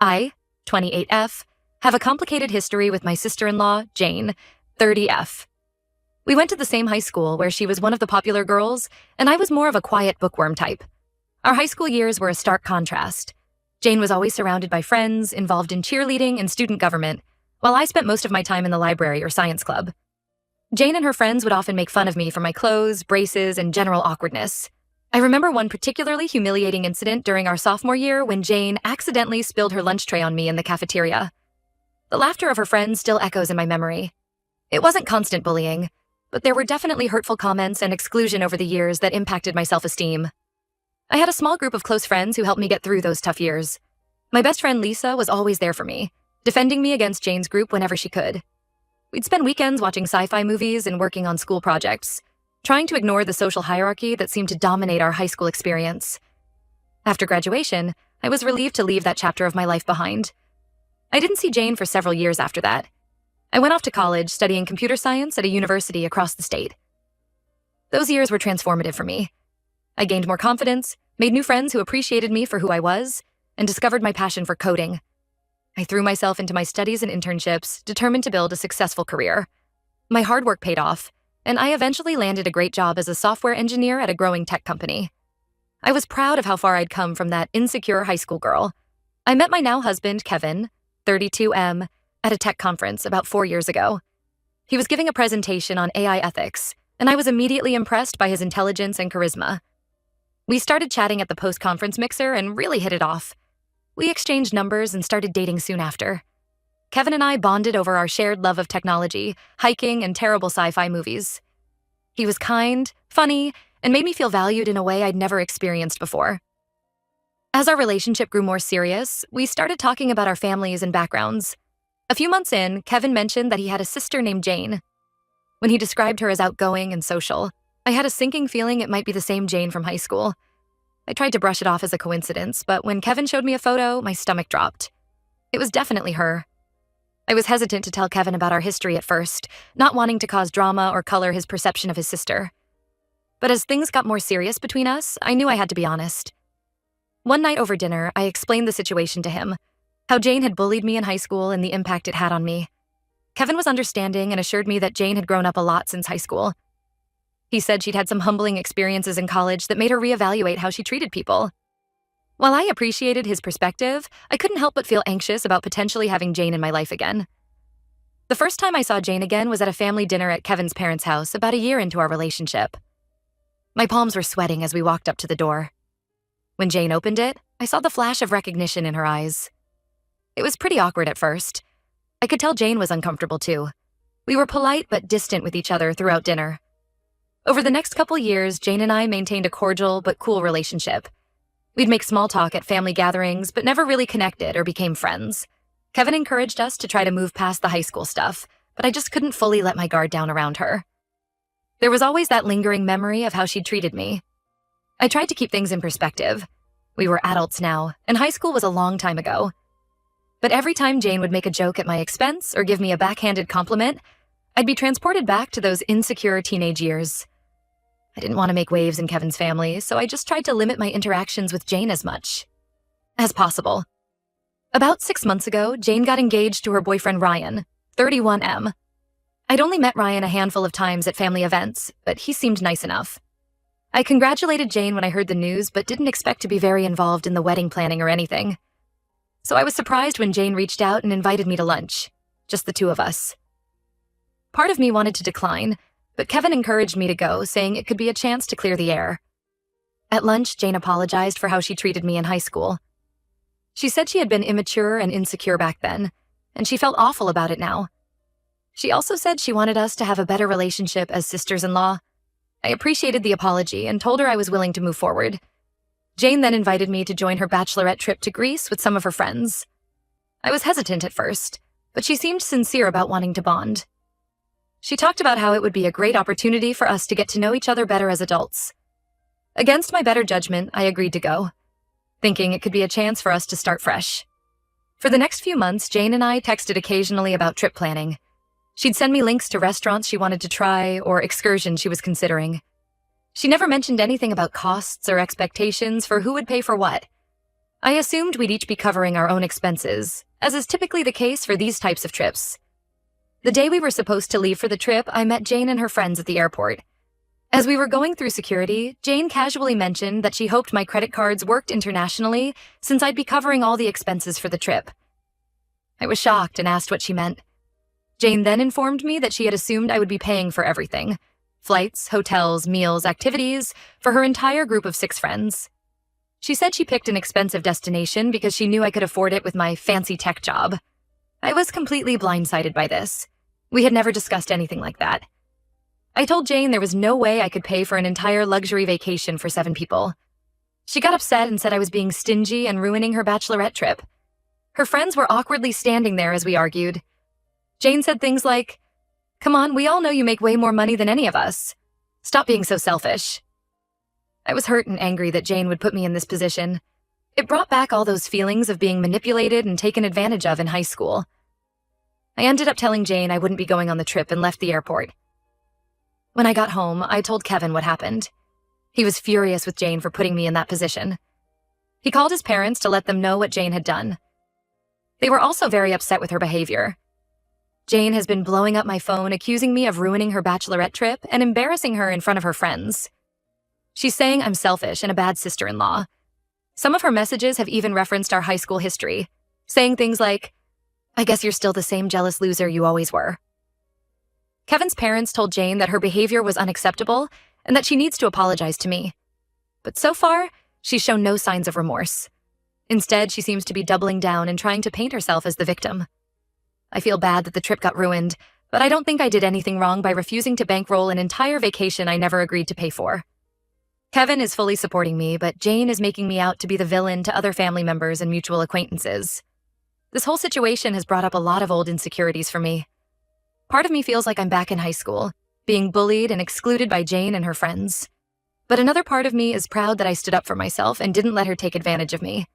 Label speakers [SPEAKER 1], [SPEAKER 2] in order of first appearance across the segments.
[SPEAKER 1] I, 28F, have a complicated history with my sister-in-law, Jane, 30F. We went to the same high school where she was one of the popular girls, and I was more of a quiet bookworm type. Our high school years were a stark contrast. Jane was always surrounded by friends, involved in cheerleading and student government, while I spent most of my time in the library or science club. Jane and her friends would often make fun of me for my clothes, braces, and general awkwardness. I remember one particularly humiliating incident during our sophomore year when Jane accidentally spilled her lunch tray on me in the cafeteria. The laughter of her friends still echoes in my memory. It wasn't constant bullying, but there were definitely hurtful comments and exclusion over the years that impacted my self-esteem. I had a small group of close friends who helped me get through those tough years. My best friend Lisa was always there for me, defending me against Jane's group whenever she could. We'd spend weekends watching sci-fi movies and working on school projects, trying to ignore the social hierarchy that seemed to dominate our high school experience. After graduation, I was relieved to leave that chapter of my life behind. I didn't see Jane for several years after that. I went off to college studying computer science at a university across the state. Those years were transformative for me. I gained more confidence, made new friends who appreciated me for who I was, and discovered my passion for coding. I threw myself into my studies and internships, determined to build a successful career. My hard work paid off, and I eventually landed a great job as a software engineer at a growing tech company. I was proud of how far I'd come from that insecure high school girl. I met my now husband, Kevin, 32M, at a tech conference about 4 years ago. He was giving a presentation on AI ethics, and I was immediately impressed by his intelligence and charisma. We started chatting at the post-conference mixer and really hit it off. We exchanged numbers and started dating soon after. Kevin and I bonded over our shared love of technology, hiking, and terrible sci-fi movies. He was kind, funny, and made me feel valued in a way I'd never experienced before. As our relationship grew more serious, we started talking about our families and backgrounds. A few months in, Kevin mentioned that he had a sister named Jane. When he described her as outgoing and social, I had a sinking feeling it might be the same Jane from high school. I tried to brush it off as a coincidence, but when Kevin showed me a photo, my stomach dropped. It was definitely her. I was hesitant to tell Kevin about our history at first, not wanting to cause drama or color his perception of his sister. But as things got more serious between us, I knew I had to be honest. One night over dinner, I explained the situation to him, how Jane had bullied me in high school and the impact it had on me. Kevin was understanding and assured me that Jane had grown up a lot since high school. He said she'd had some humbling experiences in college that made her reevaluate how she treated people. While I appreciated his perspective, I couldn't help but feel anxious about potentially having Jane in my life again. The first time I saw Jane again was at a family dinner at Kevin's parents' house about a year into our relationship. My palms were sweating as we walked up to the door. When Jane opened it, I saw the flash of recognition in her eyes. It was pretty awkward at first. I could tell Jane was uncomfortable too. We were polite but distant with each other throughout dinner. Over the next couple years, Jane and I maintained a cordial but cool relationship. We'd make small talk at family gatherings, but never really connected or became friends. Kevin encouraged us to try to move past the high school stuff, but I just couldn't fully let my guard down around her. There was always that lingering memory of how she'd treated me. I tried to keep things in perspective. We were adults now, and high school was a long time ago. But every time Jane would make a joke at my expense or give me a backhanded compliment, I'd be transported back to those insecure teenage years. I didn't want to make waves in Kevin's family, so I just tried to limit my interactions with Jane as much as possible. About 6 months ago, Jane got engaged to her boyfriend Ryan, 31M. I'd only met Ryan a handful of times at family events, but he seemed nice enough. I congratulated Jane when I heard the news, but didn't expect to be very involved in the wedding planning or anything. So I was surprised when Jane reached out and invited me to lunch, just the two of us. Part of me wanted to decline, but Kevin encouraged me to go, saying it could be a chance to clear the air. At lunch, Jane apologized for how she treated me in high school. She said she had been immature and insecure back then, and she felt awful about it now. She also said she wanted us to have a better relationship as sisters-in-law. I appreciated the apology and told her I was willing to move forward. Jane then invited me to join her bachelorette trip to Greece with some of her friends. I was hesitant at first, but she seemed sincere about wanting to bond. She talked about how it would be a great opportunity for us to get to know each other better as adults. Against my better judgment, I agreed to go, thinking it could be a chance for us to start fresh. For the next few months, Jane and I texted occasionally about trip planning. She'd send me links to restaurants she wanted to try or excursions she was considering. She never mentioned anything about costs or expectations for who would pay for what. I assumed we'd each be covering our own expenses, as is typically the case for these types of trips. The day we were supposed to leave for the trip, I met Jane and her friends at the airport. As we were going through security, Jane casually mentioned that she hoped my credit cards worked internationally since I'd be covering all the expenses for the trip. I was shocked and asked what she meant. Jane then informed me that she had assumed I would be paying for everything: flights, hotels, meals, activities, for her entire group of 6 friends. She said she picked an expensive destination because she knew I could afford it with my fancy tech job. I was completely blindsided by this. We had never discussed anything like that. I told Jane there was no way I could pay for an entire luxury vacation for 7 people. She got upset and said I was being stingy and ruining her bachelorette trip. Her friends were awkwardly standing there as we argued. Jane said things like, "Come on, we all know you make way more money than any of us. Stop being so selfish." I was hurt and angry that Jane would put me in this position. It brought back all those feelings of being manipulated and taken advantage of in high school. I ended up telling Jane I wouldn't be going on the trip and left the airport. When I got home, I told Kevin what happened. He was furious with Jane for putting me in that position. He called his parents to let them know what Jane had done. They were also very upset with her behavior. Jane has been blowing up my phone, accusing me of ruining her bachelorette trip and embarrassing her in front of her friends. She's saying I'm selfish and a bad sister-in-law. Some of her messages have even referenced our high school history, saying things like, "I guess you're still the same jealous loser you always were." Kevin's parents told Jane that her behavior was unacceptable and that she needs to apologize to me. But so far, she's shown no signs of remorse. Instead, she seems to be doubling down and trying to paint herself as the victim. I feel bad that the trip got ruined, but I don't think I did anything wrong by refusing to bankroll an entire vacation I never agreed to pay for. Kevin is fully supporting me, but Jane is making me out to be the villain to other family members and mutual acquaintances. This whole situation has brought up a lot of old insecurities for me. Part of me feels like I'm back in high school, being bullied and excluded by Jane and her friends. But another part of me is proud that I stood up for myself and didn't let her take advantage of me.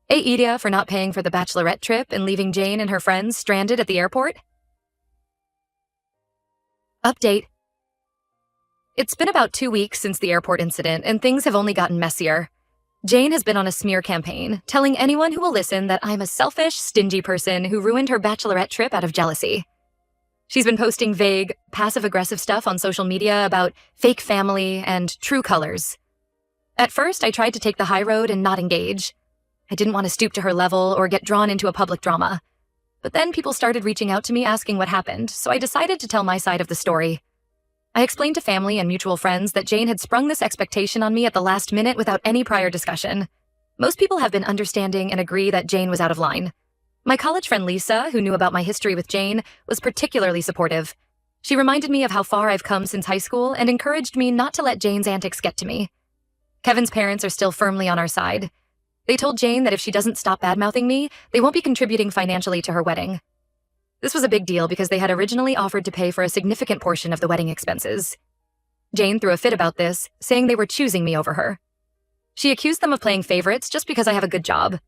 [SPEAKER 1] Hey, Idia, for not paying for the bachelorette trip and leaving Jane and her friends stranded at the airport. Update. It's been about 2 weeks since the airport incident, and things have only gotten messier. Jane has been on a smear campaign, telling anyone who will listen that I'm a selfish, stingy person who ruined her bachelorette trip out of jealousy. She's been posting vague, passive-aggressive stuff on social media about fake family and true colors. At first, I tried to take the high road and not engage. I didn't want to stoop to her level or get drawn into a public drama. But then people started reaching out to me asking what happened, so I decided to tell my side of the story. I explained to family and mutual friends that Jane had sprung this expectation on me at the last minute without any prior discussion. Most people have been understanding and agree that Jane was out of line. My college friend Lisa, who knew about my history with Jane, was particularly supportive. She reminded me of how far I've come since high school and encouraged me not to let Jane's antics get to me. Kevin's parents are still firmly on our side. They told Jane that if she doesn't stop badmouthing me, they won't be contributing financially to her wedding. This was a big deal because they had originally offered to pay for a significant portion of the wedding expenses. Jane threw a fit about this, saying they were choosing me over her. She accused them of playing favorites just because I have a good job.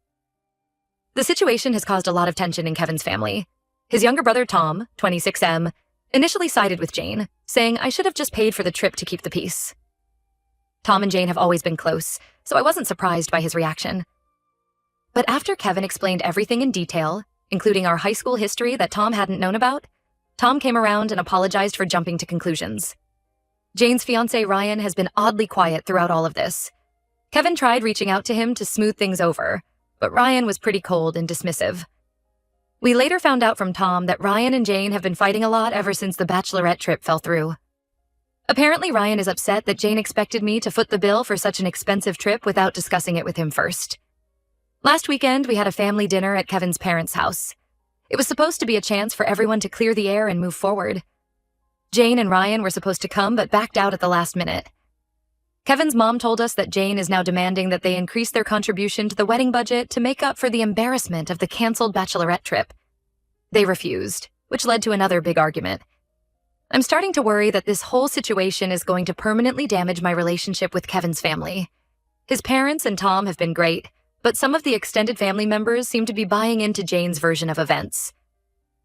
[SPEAKER 1] The situation has caused a lot of tension in Kevin's family. His younger brother Tom, 26M, initially sided with Jane, saying I should have just paid for the trip to keep the peace. Tom and Jane have always been close, so I wasn't surprised by his reaction. But after Kevin explained everything in detail, including our high school history that Tom hadn't known about, Tom came around and apologized for jumping to conclusions. Jane's fiancé Ryan has been oddly quiet throughout all of this. Kevin tried reaching out to him to smooth things over, but Ryan was pretty cold and dismissive. We later found out from Tom that Ryan and Jane have been fighting a lot ever since the bachelorette trip fell through. Apparently, Ryan is upset that Jane expected me to foot the bill for such an expensive trip without discussing it with him first. Last weekend, we had a family dinner at Kevin's parents' house. It was supposed to be a chance for everyone to clear the air and move forward. Jane and Ryan were supposed to come but backed out at the last minute. Kevin's mom told us that Jane is now demanding that they increase their contribution to the wedding budget to make up for the embarrassment of the canceled bachelorette trip. They refused, which led to another big argument. I'm starting to worry that this whole situation is going to permanently damage my relationship with Kevin's family. His parents and Tom have been great, but some of the extended family members seem to be buying into Jane's version of events.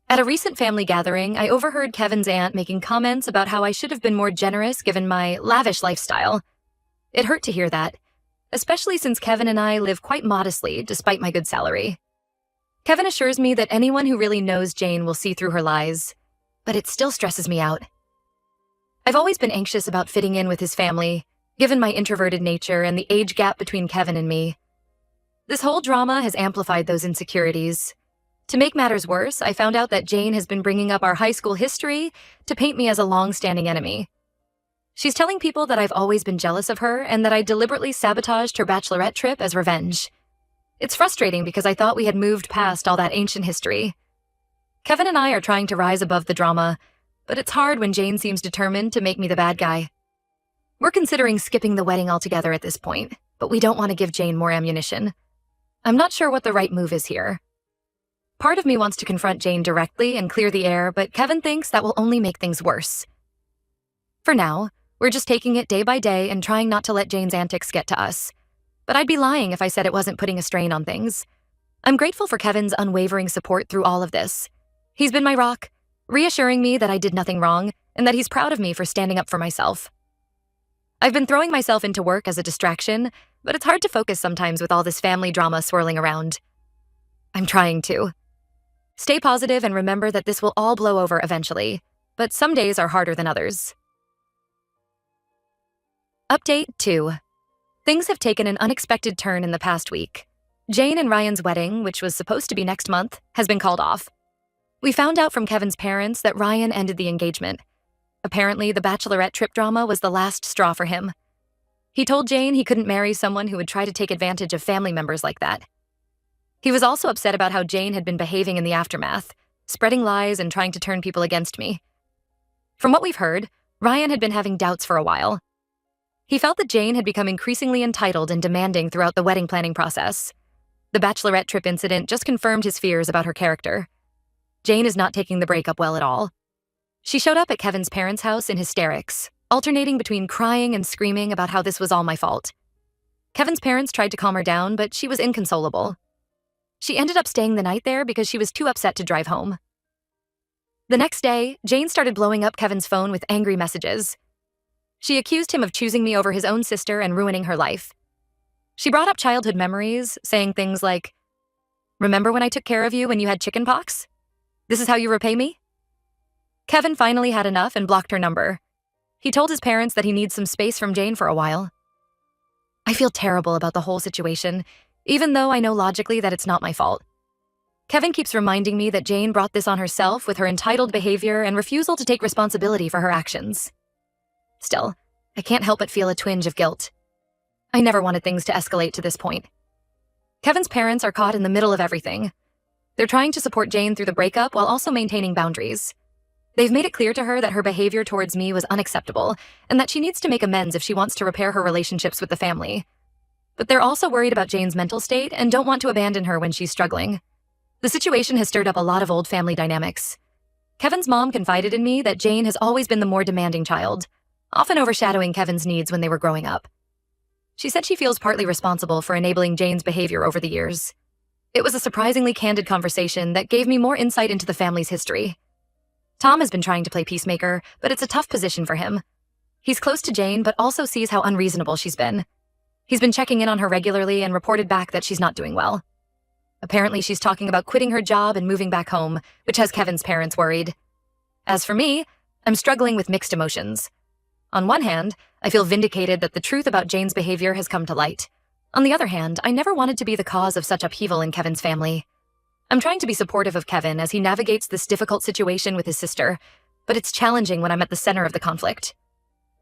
[SPEAKER 1] At a recent family gathering, I overheard Kevin's aunt making comments about how I should have been more generous given my lavish lifestyle. It hurt to hear that. especially since Kevin and I live quite modestly despite my good salary. Kevin assures me that anyone who really knows Jane will see through her lies, but it still stresses me out. I've always been anxious about fitting in with his family, given my introverted nature and the age gap between Kevin and me. This whole drama has amplified those insecurities. To make matters worse, I found out that Jane has been bringing up our high school history to paint me as a long-standing enemy. She's telling people that I've always been jealous of her and that I deliberately sabotaged her bachelorette trip as revenge. It's frustrating because I thought we had moved past all that ancient history. Kevin and I are trying to rise above the drama, but it's hard when Jane seems determined to make me the bad guy. We're considering skipping the wedding altogether at this point, but we don't want to give Jane more ammunition. I'm not sure what the right move is here. Part of me wants to confront Jane directly and clear the air, but Kevin thinks that will only make things worse. For now, we're just taking it day by day and trying not to let Jane's antics get to us. But I'd be lying if I said it wasn't putting a strain on things. I'm grateful for Kevin's unwavering support through all of this. He's been my rock, reassuring me that I did nothing wrong and that he's proud of me for standing up for myself. I've been throwing myself into work as a distraction, but it's hard to focus sometimes with all this family drama swirling around. I'm trying to. Stay positive and remember that this will all blow over eventually, but some days are harder than others. Update 2. Things have taken an unexpected turn in the past week. Jane and Ryan's wedding, which was supposed to be next month, has been called off. We found out from Kevin's parents that Ryan ended the engagement. Apparently, the bachelorette trip drama was the last straw for him. He told Jane he couldn't marry someone who would try to take advantage of family members like that. He was also upset about how Jane had been behaving in the aftermath, spreading lies and trying to turn people against me. From what we've heard, Ryan had been having doubts for a while. He felt that Jane had become increasingly entitled and demanding throughout the wedding planning process. The bachelorette trip incident just confirmed his fears about her character. Jane is not taking the breakup well at all. She showed up at Kevin's parents' house in hysterics, alternating between crying and screaming about how this was all my fault. Kevin's parents tried to calm her down, but she was inconsolable. She ended up staying the night there because she was too upset to drive home. The next day, Jane started blowing up Kevin's phone with angry messages. She accused him of choosing me over his own sister and ruining her life. She brought up childhood memories, saying things like, "Remember when I took care of you when you had chicken pox? This is how you repay me?" Kevin finally had enough and blocked her number. He told his parents that he needs some space from Jane for a while. I feel terrible about the whole situation, even though I know logically that it's not my fault. Kevin keeps reminding me that Jane brought this on herself with her entitled behavior and refusal to take responsibility for her actions. Still, I can't help but feel a twinge of guilt. I never wanted things to escalate to this point. Kevin's parents are caught in the middle of everything. They're trying to support Jane through the breakup while also maintaining boundaries. They've made it clear to her that her behavior towards me was unacceptable and that she needs to make amends if she wants to repair her relationships with the family. But they're also worried about Jane's mental state and don't want to abandon her when she's struggling. The situation has stirred up a lot of old family dynamics. Kevin's mom confided in me that Jane has always been the more demanding child, often overshadowing Kevin's needs when they were growing up. She said she feels partly responsible for enabling Jane's behavior over the years. It was a surprisingly candid conversation that gave me more insight into the family's history. Tom has been trying to play peacemaker, but it's a tough position for him. He's close to Jane, but also sees how unreasonable she's been. He's been checking in on her regularly and reported back that she's not doing well. Apparently, she's talking about quitting her job and moving back home, which has Kevin's parents worried. As for me, I'm struggling with mixed emotions. On one hand, I feel vindicated that the truth about Jane's behavior has come to light. On the other hand, I never wanted to be the cause of such upheaval in Kevin's family. I'm trying to be supportive of Kevin as he navigates this difficult situation with his sister, but it's challenging when I'm at the center of the conflict.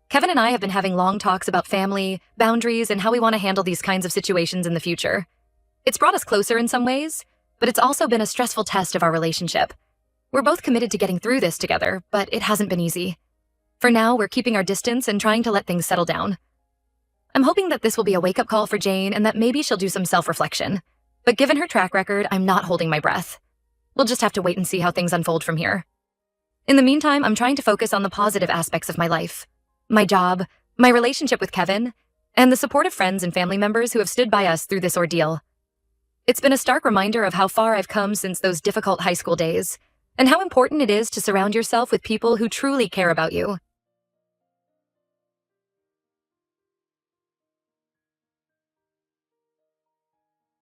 [SPEAKER 1] Kevin and I have been having long talks about family, boundaries, and how we want to handle these kinds of situations in the future. It's brought us closer in some ways, but it's also been a stressful test of our relationship. We're both committed to getting through this together, but it hasn't been easy. For now, we're keeping our distance and trying to let things settle down. I'm hoping that this will be a wake-up call for Jane and that maybe she'll do some self-reflection. But given her track record, I'm not holding my breath. We'll just have to wait and see how things unfold from here. In the meantime, I'm trying to focus on the positive aspects of my life. My job, my relationship with Kevin, and the support of friends and family members who have stood by us through this ordeal. It's been a stark reminder of how far I've come since those difficult high school days, and how important it is to surround yourself with people who truly care about you.